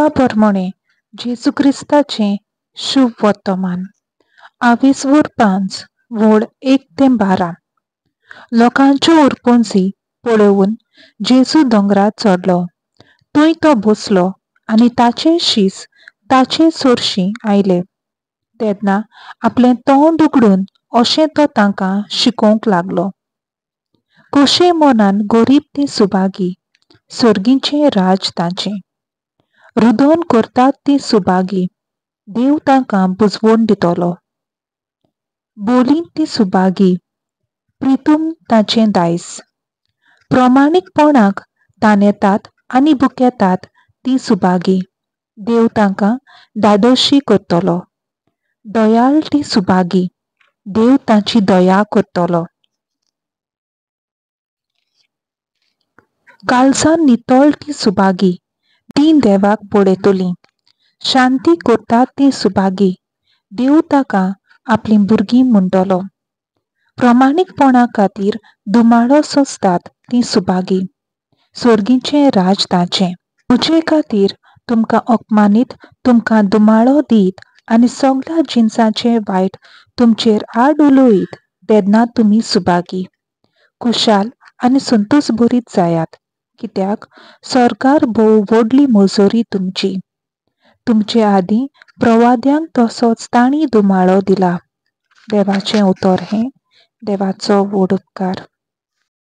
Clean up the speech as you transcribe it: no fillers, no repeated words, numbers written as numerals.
लोका प्रमाणे जेजू क्रिस्ताचे शुभ वर्तमान 22:5 वोड 1-12 लोकांच्यो उरपोंची पळोवन जेजू दोंगरार चडलो. थंय तो बसलो आनी ताचे शीस ताचे चोरशी आयले. तेन्ना आपलें तोंड उगडून अशें तो तांकां शिकोवंक लागलो. कशे मनान गरीब ती सुभागी, सर्गीचें राज ताचें. रुदोन करतात ती सुभागी, देव तांकां बुजवण दितलो. बोलीन ती सुभागी, प्रितूम ताचें दायज. प्रमाणीकपणाक ताणेतात आनी बुकेतात ती सुभागी, देव तांकां धादोशी करतलो. दयाळ ती सुभागी, देव ताची दया करतलो. काळजान नितळ ती सुभागी, ती देवाक पळयतली. शांती करतात ती सुभागी, देव ताका आपली भुरगीं म्हणटलो. प्रमाणीकपणा खातीर दुमाळो सोंसतात ती सुभागी, स्वर्गीचें राज ताचें. म्हजे खातीर तुमकां अपमानीत, तुमकां दुमाळो दीत आनी सगळ्या जिन्साचें वायट तुमचेर आड उलयत तेन्ना तुमी सुभागी, खुशाल आनी संतोश भरीत जायात, कित्याक सरकार भोव व्हडली मजुरी तुमची. तुमचे आदीं प्रवाद्यांक तसोच तांणी दुमाळो दिला. देवाचें उतर हें, देवाचो व्हड उपकार.